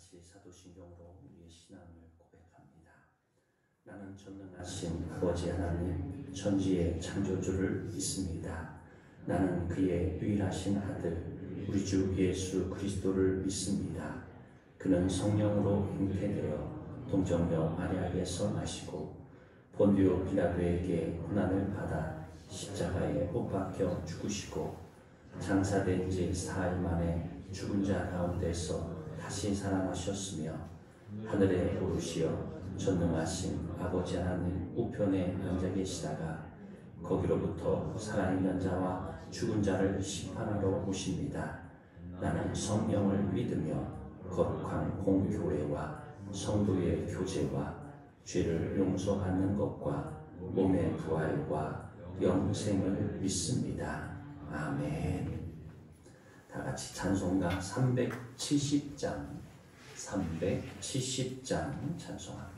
같이 사도신경으로 우리의 신앙을 고백합니다. 나는 전능하신 아버지 하나님 천지의 창조주를 믿습니다. 나는 그의 유일하신 아들 우리 주 예수 그리스도를 믿습니다. 그는 성령으로 잉태되어 동정녀 마리아에게서 나시고 본디오 빌라도에게 고난을 받아 십자가에 못 박혀 죽으시고 장사된 지 4일 만에 죽은 자 가운데서 다시 살아나셨으며 하늘에 오르시어 전능하신 아버지 하나님 우편에 앉아 계시다가 거기로부터 살아있는 자와 죽은 자를 심판하러 오십니다. 나는 성령을 믿으며 거룩한 공교회와 성도의 교제와 죄를 용서받는 것과 몸의 부활과 영생을 믿습니다. 아멘. 다 같이 찬송가 370장 찬송합니다.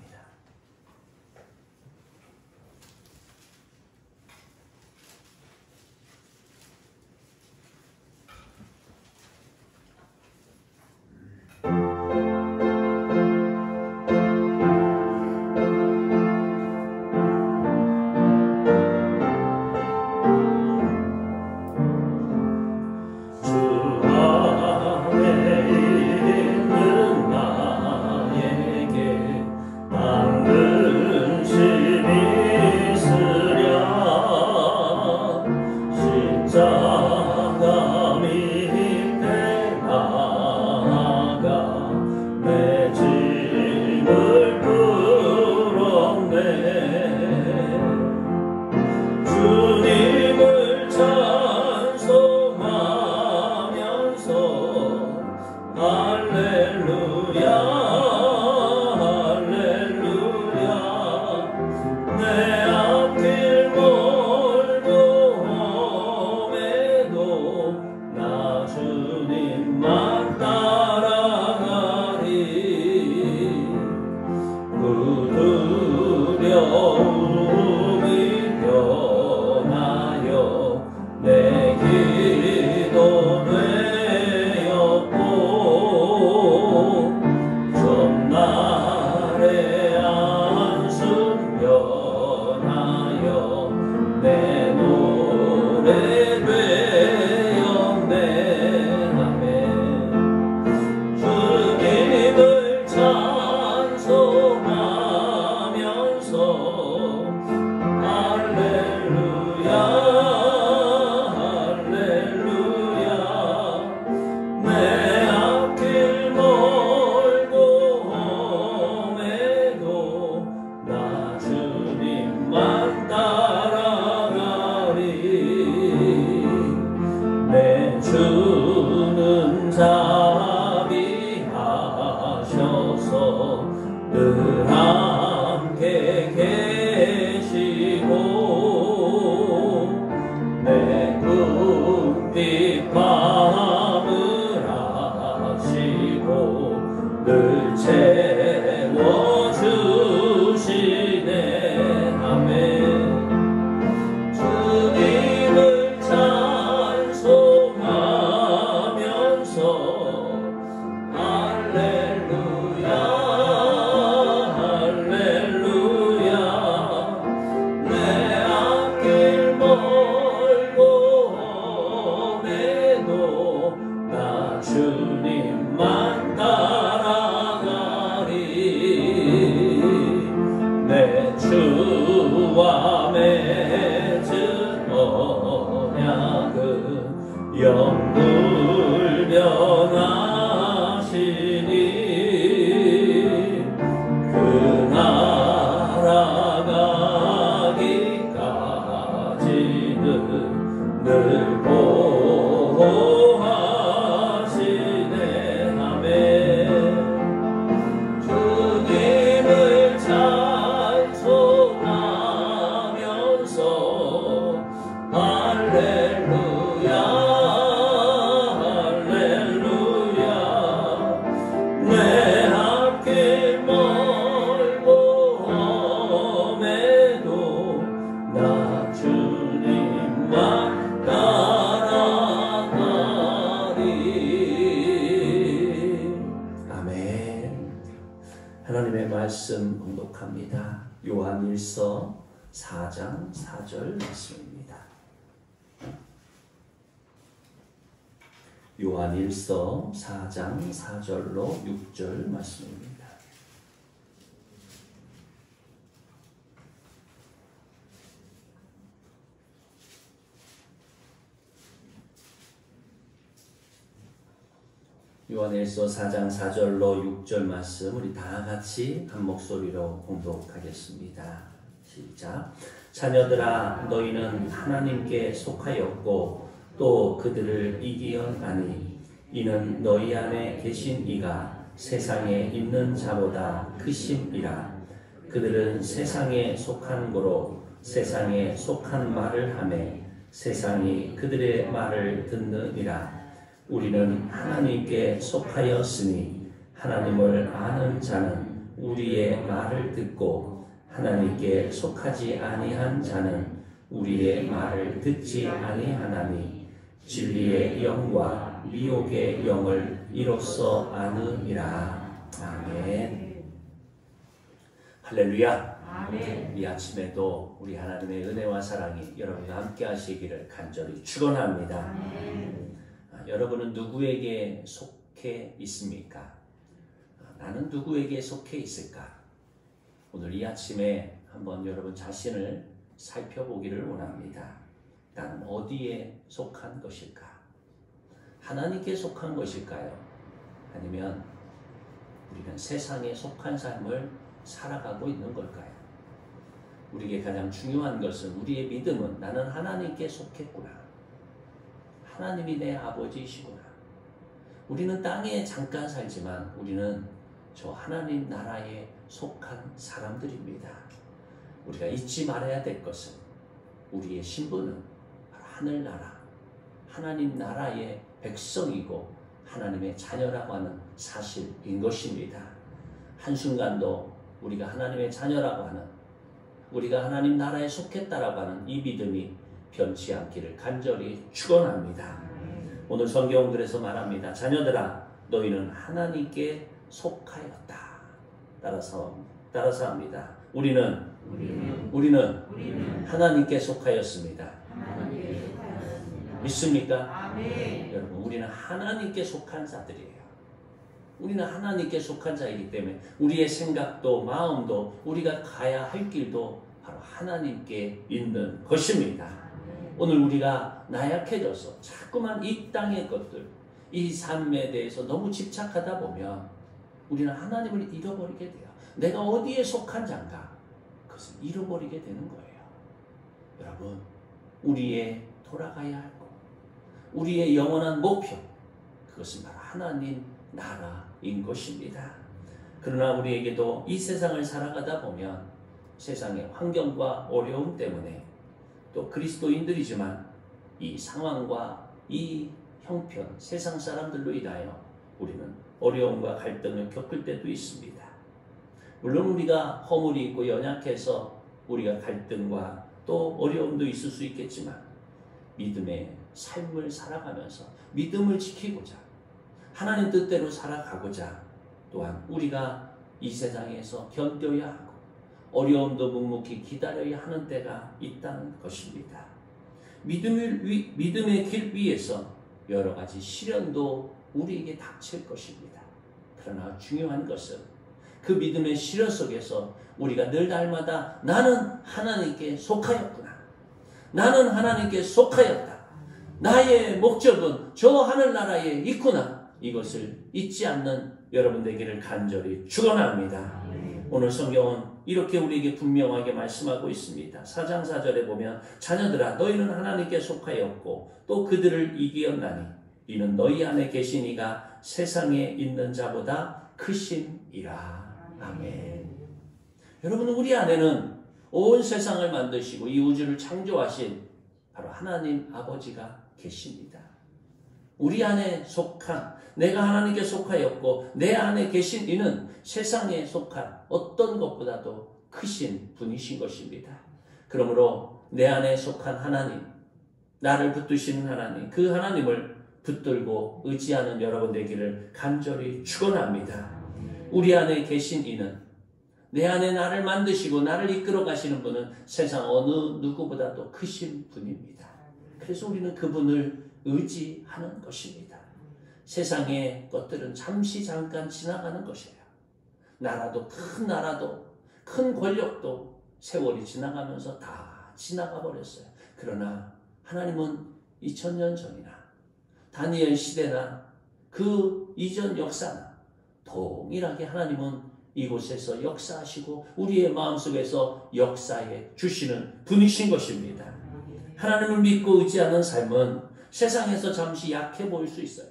늘 보호하시네 하나님의 말씀 봉독합니다. 요한일서 4장 4절 말씀입니다. 요한일서 4장 4절로 6절 말씀입니다. 요한일서 4장 4절로 6절 말씀 우리 다 같이 한 목소리로 공독하겠습니다. 시작. 자녀들아 너희는 하나님께 속하였고 또 그들을 이기었나니 이는 너희 안에 계신 이가 세상에 있는 자보다 크심이라. 그들은 세상에 속한 고로 세상에 속한 말을 하매 세상이 그들의 말을 듣느니라. 우리는 하나님께 속하였으니 하나님을 아는 자는 우리의 말을 듣고 하나님께 속하지 아니한 자는 우리의 말을 듣지 아니하나니 진리의 영과 미혹의 영을 이로써 아느니라. 아멘. 할렐루야. 아멘. 이 아침에도 우리 하나님의 은혜와 사랑이 여러분과 함께 하시기를 간절히 축원합니다. 아멘. 여러분은 누구에게 속해 있습니까? 나는 누구에게 속해 있을까? 오늘 이 아침에 한번 여러분 자신을 살펴보기를 원합니다. 나는 어디에 속한 것일까? 하나님께 속한 것일까요? 아니면 우리는 세상에 속한 삶을 살아가고 있는 걸까요? 우리에게 가장 중요한 것은 우리의 믿음은 나는 하나님께 속했구나. 하나님이 내 아버지이시구나. 우리는 땅에 잠깐 살지만 우리는 저 하나님 나라에 속한 사람들입니다. 우리가 잊지 말아야 될 것은 우리의 신분은 바로 하늘나라, 하나님 나라의 백성이고 하나님의 자녀라고 하는 사실인 것입니다. 한순간도 우리가 하나님의 자녀라고 하는, 우리가 하나님 나라에 속했다라고 하는 이 믿음이 변치 않기를 간절히 축원합니다. 오늘 성경은 그래서 말합니다. 자녀들아 너희는 하나님께 속하였다. 따라서 합니다. 우리는 하나님께 속하였습니다. 믿습니까? 아멘. 여러분 우리는 하나님께 속한 자들이에요. 우리는 하나님께 속한 자이기 때문에 우리의 생각도 마음도 우리가 가야 할 길도 바로 하나님께 있는 것입니다. 오늘 우리가 나약해져서 자꾸만 이 땅의 것들, 이 삶에 대해서 너무 집착하다 보면 우리는 하나님을 잃어버리게 돼요. 내가 어디에 속한 자인가? 그것을 잃어버리게 되는 거예요. 여러분, 우리의 돌아가야 할 것, 우리의 영원한 목표, 그것은 바로 하나님 나라인 것입니다. 그러나 우리에게도 이 세상을 살아가다 보면 세상의 환경과 어려움 때문에 또 그리스도인들이지만 이 상황과 이 형편, 세상 사람들로 인하여 우리는 어려움과 갈등을 겪을 때도 있습니다. 물론 우리가 허물이 있고 연약해서 우리가 갈등과 또 어려움도 있을 수 있겠지만 믿음의 삶을 살아가면서 믿음을 지키고자 하나님 뜻대로 살아가고자 또한 우리가 이 세상에서 견뎌야 하고 어려움도 묵묵히 기다려야 하는 때가 있다는 것입니다. 믿음의 길 위에서 여러 가지 시련도 우리에게 닥칠 것입니다. 그러나 중요한 것은 그 믿음의 시련 속에서 우리가 늘 날마다 나는 하나님께 속하였구나. 나는 하나님께 속하였다. 나의 목적은 저 하늘나라에 있구나. 이것을 잊지 않는 여러분 되기를 간절히 축원합니다. 오늘 성경은 이렇게 우리에게 분명하게 말씀하고 있습니다. 4장 4절에 보면 자녀들아 너희는 하나님께 속하였고 또 그들을 이기었나니 이는 너희 안에 계신 이가 세상에 있는 자보다 크심이라. 아멘. 여러분 우리 안에는 온 세상을 만드시고 이 우주를 창조하신 바로 하나님 아버지가 계십니다. 우리 안에 속한, 내가 하나님께 속하였고 내 안에 계신 이는 세상에 속한 어떤 것보다도 크신 분이신 것입니다. 그러므로 내 안에 속한 하나님, 나를 붙드시는 하나님, 그 하나님을 붙들고 의지하는 여러분 되기를 간절히 축원합니다. 우리 안에 계신 이는 내 안에 나를 만드시고 나를 이끌어 가시는 분은 세상 어느 누구보다도 크신 분입니다. 그래서 우리는 그분을 의지하는 것입니다. 세상의 것들은 잠시 잠깐 지나가는 것이에요. 나라도 큰 권력도 세월이 지나가면서 다 지나가 버렸어요. 그러나 하나님은 2000년 전이나 다니엘 시대나 그 이전 역사나 동일하게 하나님은 이곳에서 역사하시고 우리의 마음속에서 역사해 주시는 분이신 것입니다. 하나님을 믿고 의지하는 삶은 세상에서 잠시 약해 보일 수 있어요.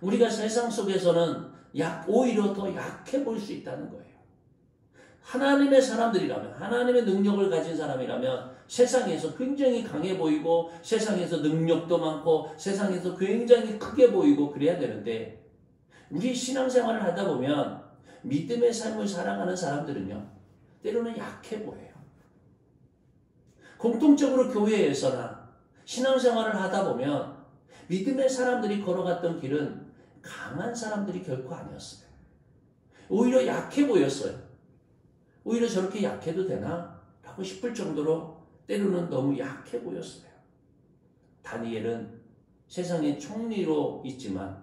우리가 세상 속에서는 오히려 더 약해 보일 수 있다는 거예요. 하나님의 사람들이라면, 하나님의 능력을 가진 사람이라면 세상에서 굉장히 강해 보이고 세상에서 능력도 많고 세상에서 굉장히 크게 보이고 그래야 되는데, 우리 신앙생활을 하다 보면 믿음의 삶을 살아가는 사람들은요, 때로는 약해 보여요. 공통적으로 교회에서나 신앙생활을 하다 보면 믿음의 사람들이 걸어갔던 길은 강한 사람들이 결코 아니었어요. 오히려 약해 보였어요. 오히려 저렇게 약해도 되나? 라고 싶을 정도로 때로는 너무 약해 보였어요. 다니엘은 세상의 총리로 있지만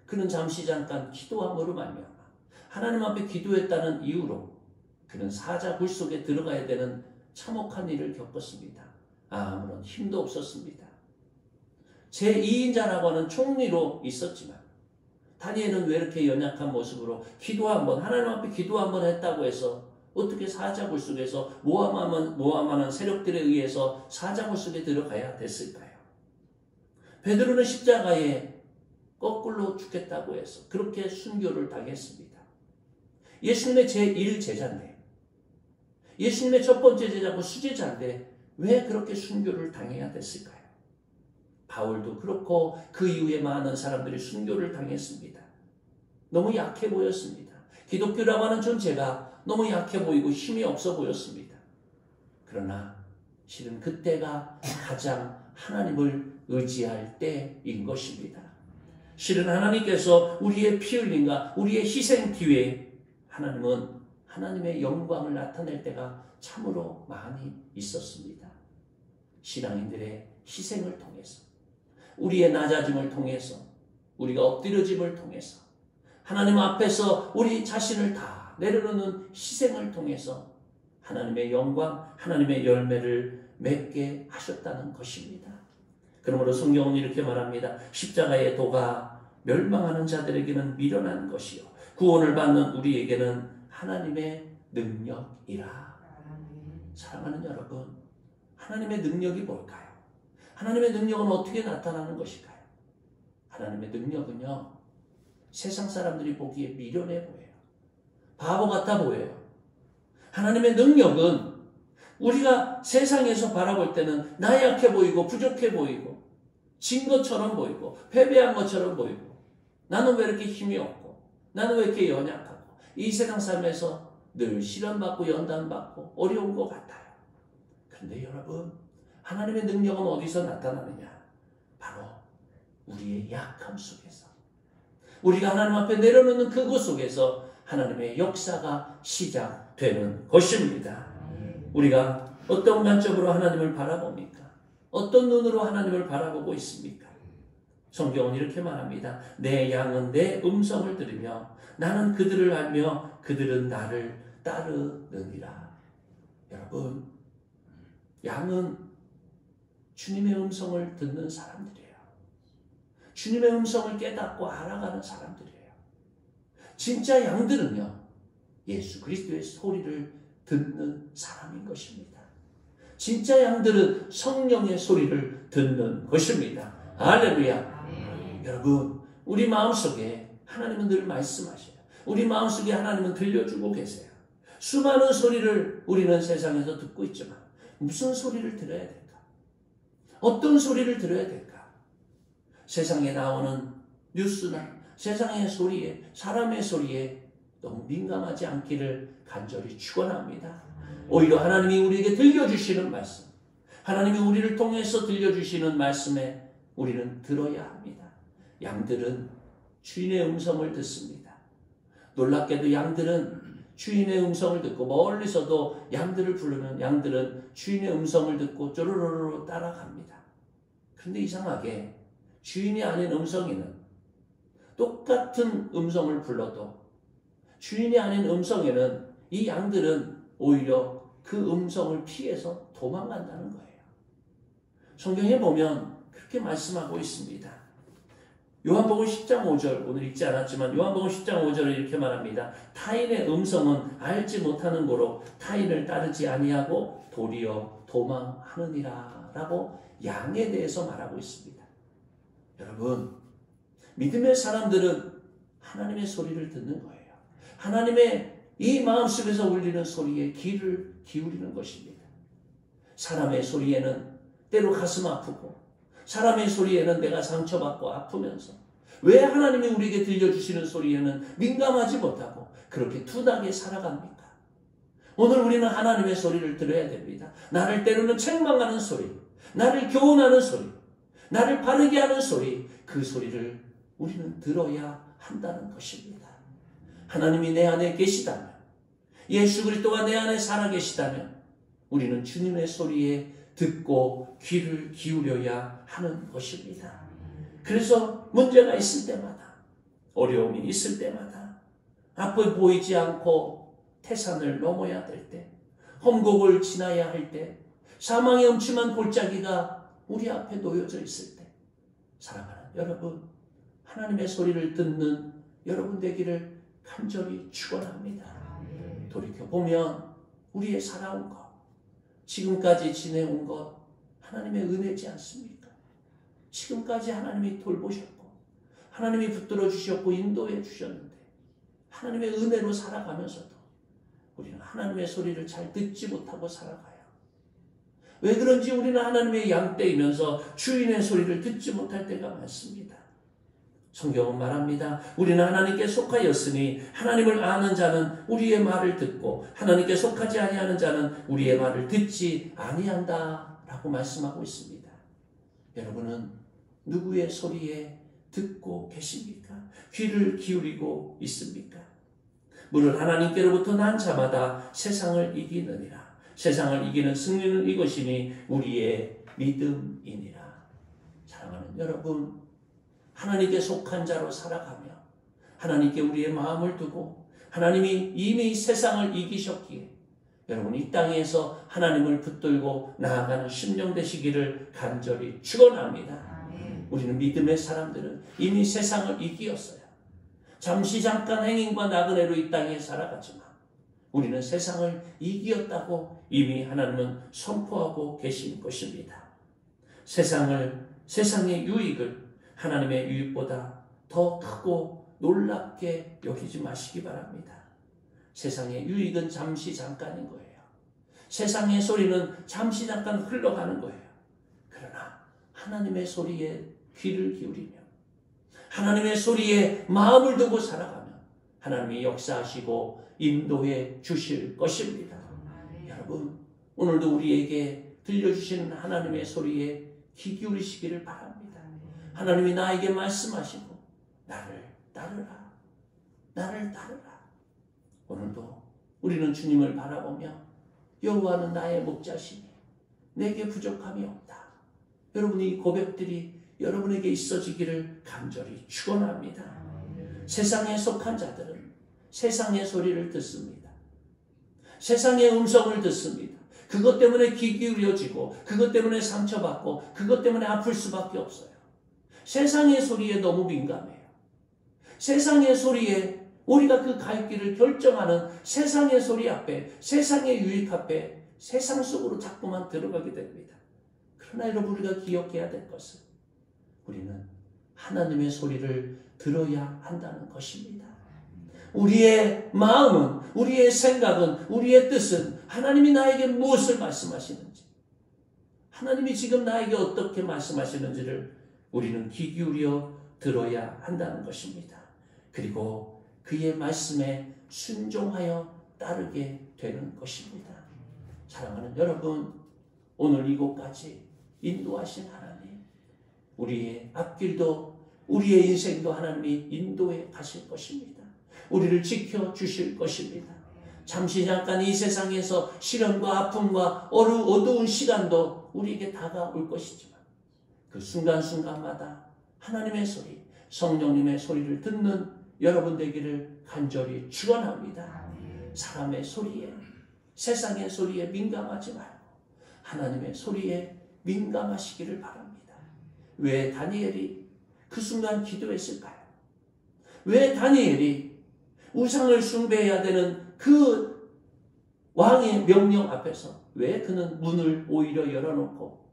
그는 잠시 잠깐 기도함으로 말미암아 하나님 앞에 기도했다는 이유로 그는 사자굴 속에 들어가야 되는 참혹한 일을 겪었습니다. 아무런 힘도 없었습니다. 제2인자라고 하는 총리로 있었지만 다니엘은 왜 이렇게 연약한 모습으로 하나님 앞에 기도 한번 했다고 해서 어떻게 사자굴 속에서 모함하는 세력들에 의해서 사자굴 속에 들어가야 됐을까요? 베드로는 십자가에 거꾸로 죽겠다고 해서 그렇게 순교를 당했습니다. 예수님의 제1제자인데, 예수님의 첫 번째 제자고 수제자인데 왜 그렇게 순교를 당해야 됐을까요? 바울도 그렇고 그 이후에 많은 사람들이 순교를 당했습니다. 너무 약해 보였습니다. 기독교라고 하는 존재가 너무 약해 보이고 힘이 없어 보였습니다. 그러나 실은 그때가 가장 하나님을 의지할 때인 것입니다. 실은 하나님께서 우리의 피 흘림과 우리의 희생 뒤에 하나님은 하나님의 영광을 나타낼 때가 참으로 많이 있었습니다. 신앙인들의 희생을 통해서, 우리의 낮아짐을 통해서, 우리가 엎드려짐을 통해서, 하나님 앞에서 우리 자신을 다 내려놓는 희생을 통해서 하나님의 영광, 하나님의 열매를 맺게 하셨다는 것입니다. 그러므로 성경은 이렇게 말합니다. 십자가의 도가 멸망하는 자들에게는 미련한 것이요 구원을 받는 우리에게는 하나님의 능력이라. 사랑하는 여러분, 하나님의 능력이 뭘까요? 하나님의 능력은 어떻게 나타나는 것일까요? 하나님의 능력은요, 세상 사람들이 보기에 미련해 보여요. 바보 같아 보여요. 하나님의 능력은 우리가 세상에서 바라볼 때는 나약해 보이고 부족해 보이고 진 것처럼 보이고 패배한 것처럼 보이고 나는 왜 이렇게 힘이 없고 나는 왜 이렇게 연약하고 이 세상 삶에서 늘 시련받고 연단받고 어려운 것 같아요. 그런데 여러분, 하나님의 능력은 어디서 나타나느냐? 바로 우리의 약함 속에서, 우리가 하나님 앞에 내려놓는 그곳 속에서 하나님의 역사가 시작되는 것입니다. 우리가 어떤 관점으로 하나님을 바라봅니까? 어떤 눈으로 하나님을 바라보고 있습니까? 성경은 이렇게 말합니다. 내 양은 내 음성을 들으며 나는 그들을 알며 그들은 나를 따르느니라. 여러분, 양은 주님의 음성을 듣는 사람들이에요. 주님의 음성을 깨닫고 알아가는 사람들이에요. 진짜 양들은요, 예수 그리스도의 소리를 듣는 사람인 것입니다. 진짜 양들은 성령의 소리를 듣는 것입니다. 할렐루야. 여러분, 우리 마음속에 하나님은 늘 말씀하셔요. 우리 마음속에 하나님은 들려주고 계세요. 수많은 소리를 우리는 세상에서 듣고 있지만 무슨 소리를 들어야 될까? 어떤 소리를 들어야 될까? 세상에 나오는 뉴스나 세상의 소리에, 사람의 소리에 너무 민감하지 않기를 간절히 축원합니다. 오히려 하나님이 우리에게 들려주시는 말씀, 하나님이 우리를 통해서 들려주시는 말씀에 우리는 들어야 합니다. 양들은 주인의 음성을 듣습니다. 놀랍게도 양들은 주인의 음성을 듣고 멀리서도 양들을 부르면 양들은 주인의 음성을 듣고 쪼르르르 따라갑니다. 그런데 이상하게 주인이 아닌 음성에는 똑같은 음성을 불러도 주인이 아닌 음성에는 이 양들은 오히려 그 음성을 피해서 도망간다는 거예요. 성경에 보면 그렇게 말씀하고 있습니다. 요한복음 10장 5절, 오늘 읽지 않았지만 요한복음 10장 5절을 이렇게 말합니다. 타인의 음성은 알지 못하는 고로 타인을 따르지 아니하고 도리어 도망하느니라 라고 양에 대해서 말하고 있습니다. 여러분, 믿음의 사람들은 하나님의 소리를 듣는 거예요. 하나님의 이 마음속에서 울리는 소리에 귀를 기울이는 것입니다. 사람의 소리에는 때로 가슴 아프고 사람의 소리에는 내가 상처받고 아프면서 왜 하나님이 우리에게 들려주시는 소리에는 민감하지 못하고 그렇게 둔하게 살아갑니까? 오늘 우리는 하나님의 소리를 들어야 됩니다. 나를 때로는 책망하는 소리, 나를 교훈하는 소리, 나를 바르게 하는 소리, 그 소리를 우리는 들어야 한다는 것입니다. 하나님이 내 안에 계시다면, 예수 그리스도가 내 안에 살아계시다면 우리는 주님의 소리에 듣고 귀를 기울여야 하는 것입니다. 그래서 문제가 있을 때마다, 어려움이 있을 때마다, 앞을 보이지 않고 태산을 넘어야 될 때, 험곡을 지나야 할 때, 사망의 음침한 골짜기가 우리 앞에 놓여져 있을 때, 사랑하는 여러분, 하나님의 소리를 듣는 여러분 되기를 간절히 축원합니다. 돌이켜보면 우리의 살아온 것, 지금까지 지내온 것 하나님의 은혜지 않습니까? 지금까지 하나님이 돌보셨고 하나님이 붙들어 주셨고 인도해 주셨는데 하나님의 은혜로 살아가면서도 우리는 하나님의 소리를 잘 듣지 못하고 살아가요. 왜 그런지 우리는 하나님의 양떼이면서 주인의 소리를 듣지 못할 때가 많습니다. 성경은 말합니다. 우리는 하나님께 속하였으니 하나님을 아는 자는 우리의 말을 듣고 하나님께 속하지 아니하는 자는 우리의 말을 듣지 아니한다 라고 말씀하고 있습니다. 여러분은 누구의 소리에 듣고 계십니까? 귀를 기울이고 있습니까? 무릇 하나님께로부터 난 자마다 세상을 이기느니라. 세상을 이기는 승리는 이것이니 우리의 믿음이니라. 사랑하는 여러분, 하나님께 속한 자로 살아가며 하나님께 우리의 마음을 두고 하나님이 이미 세상을 이기셨기에 여러분 이 땅에서 하나님을 붙들고 나아가는 심령 되시기를 간절히 축원합니다. 우리는 믿음의 사람들은 이미 세상을 이기었어요. 잠시 잠깐 행인과 나그네로 이 땅에 살아갔지만 우리는 세상을 이기었다고 이미 하나님은 선포하고 계신 것입니다. 세상의 유익을 하나님의 유익보다 더 크고 놀랍게 여기지 마시기 바랍니다. 세상의 유익은 잠시 잠깐인 거예요. 세상의 소리는 잠시 잠깐 흘러가는 거예요. 그러나 하나님의 소리에 귀를 기울이며 하나님의 소리에 마음을 두고 살아가면 하나님이 역사하시고 인도해 주실 것입니다. 여러분, 오늘도 우리에게 들려주시는 하나님의 소리에 귀 기울이시기를 바랍니다. 하나님이 나에게 말씀하시고 나를 따르라. 나를 따르라. 오늘도 우리는 주님을 바라보며 여호와는 나의 목자시니 내게 부족함이 없다. 여러분이 이 고백들이 여러분에게 있어지기를 간절히 축원합니다. 세상에 속한 자들은 세상의 소리를 듣습니다. 세상의 음성을 듣습니다. 그것 때문에 귀 기울여지고 그것 때문에 상처받고 그것 때문에 아플 수밖에 없어요. 세상의 소리에 너무 민감해요. 세상의 소리에 우리가 그 갈 길을 결정하는 세상의 소리 앞에, 세상의 유익 앞에 세상 속으로 자꾸만 들어가게 됩니다. 그러나 여러분 우리가 기억해야 될 것은 우리는 하나님의 소리를 들어야 한다는 것입니다. 우리의 마음은, 우리의 생각은, 우리의 뜻은 하나님이 나에게 무엇을 말씀하시는지, 하나님이 지금 나에게 어떻게 말씀하시는지를 우리는 귀 기울여 들어야 한다는 것입니다. 그리고 그의 말씀에 순종하여 따르게 되는 것입니다. 사랑하는 여러분, 오늘 이곳까지 인도하신 하나님, 우리의 앞길도 우리의 인생도 하나님이 인도해 가실 것입니다. 우리를 지켜주실 것입니다. 잠시 잠깐 이 세상에서 시련과 아픔과 어두운 시간도 우리에게 다가올 것이지만 그 순간순간마다 하나님의 소리, 성령님의 소리를 듣는 여러분 되기를 간절히 축원합니다. 사람의 소리에, 세상의 소리에 민감하지 말고 하나님의 소리에 민감하시기를 바랍니다. 왜 다니엘이 그 순간 기도했을까요? 왜 다니엘이 우상을 숭배해야 되는 그 왕의 명령 앞에서 왜 그는 문을 오히려 열어놓고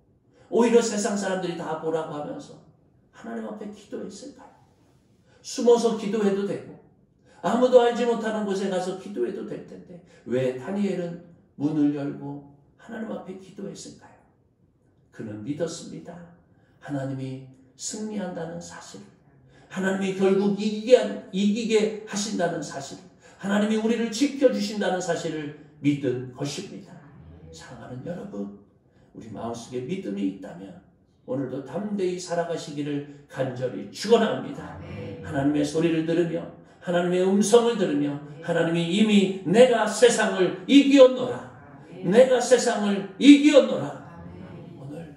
오히려 세상 사람들이 다 보라고 하면서 하나님 앞에 기도했을까요? 숨어서 기도해도 되고 아무도 알지 못하는 곳에 가서 기도해도 될 텐데 왜 다니엘은 문을 열고 하나님 앞에 기도했을까요? 그는 믿었습니다. 하나님이 승리한다는 사실을, 하나님이 결국 이기게 하신다는 사실, 하나님이 우리를 지켜주신다는 사실을 믿은 것입니다. 사랑하는 여러분, 우리 마음속에 믿음이 있다면 오늘도 담대히 살아가시기를 간절히 축원합니다. 하나님의 소리를 들으며 하나님의 음성을 들으며 하나님이 이미 내가 세상을 이기었노라, 내가 세상을 이기었노라. 오늘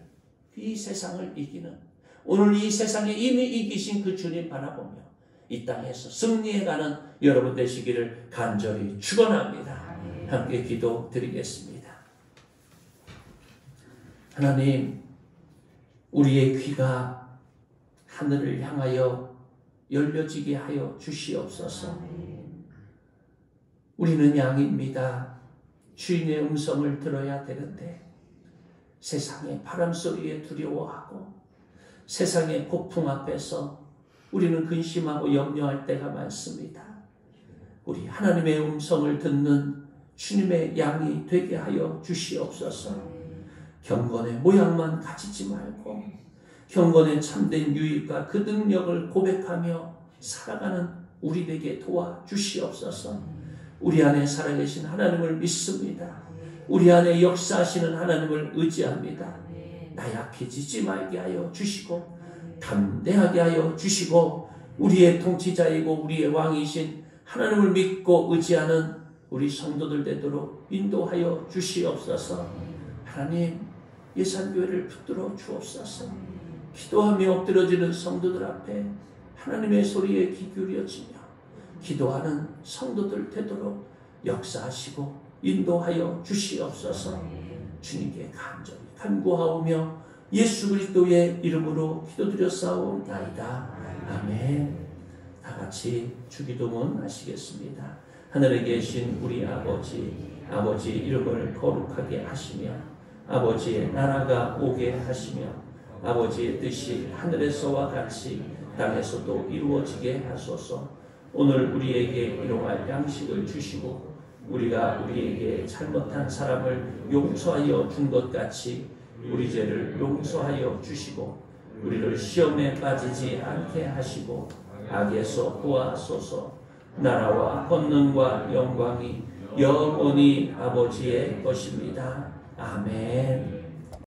이 세상을 이기는, 오늘 이 세상에 이미 이기신 그 주님 바라보며 이 땅에서 승리해가는 여러분 되시기를 간절히 축원합니다. 함께 기도드리겠습니다. 하나님, 우리의 귀가 하늘을 향하여 열려지게 하여 주시옵소서. 우리는 양입니다. 주인의 음성을 들어야 되는데 세상의 바람소리에 두려워하고 세상의 폭풍 앞에서 우리는 근심하고 염려할 때가 많습니다. 우리 하나님의 음성을 듣는 주님의 양이 되게 하여 주시옵소서. 경건의 모양만 가지지 말고 경건의 참된 유익과 그 능력을 고백하며 살아가는 우리에게 도와주시옵소서. 우리 안에 살아계신 하나님을 믿습니다. 우리 안에 역사하시는 하나님을 의지합니다. 나약해지지 말게 하여 주시고 담대하게 하여 주시고 우리의 통치자이고 우리의 왕이신 하나님을 믿고 의지하는 우리 성도들 되도록 인도하여 주시옵소서. 하나님, 예산교회를 붙들어 주옵소서. 기도하며 엎드려지는 성도들 앞에 하나님의 소리에 귀 기울여지며 기도하는 성도들 되도록 역사하시고 인도하여 주시옵소서. 주님께 간절히 간구하오며 예수 그리스도의 이름으로 기도드렸사옵나이다. 아멘. 다 같이 주기도문 하시겠습니다. 하늘에 계신 우리 아버지 이름을 거룩하게 하시며 아버지의 나라가 오게 하시며 아버지의 뜻이 하늘에서와 같이 땅에서도 이루어지게 하소서. 오늘 우리에게 일용할 양식을 주시고 우리가 우리에게 잘못한 사람을 용서하여 준 것 같이 우리 죄를 용서하여 주시고 우리를 시험에 빠지지 않게 하시고 악에서 구하소서. 나라와 권능과 영광이 영원히 아버지의 것입니다. 아멘.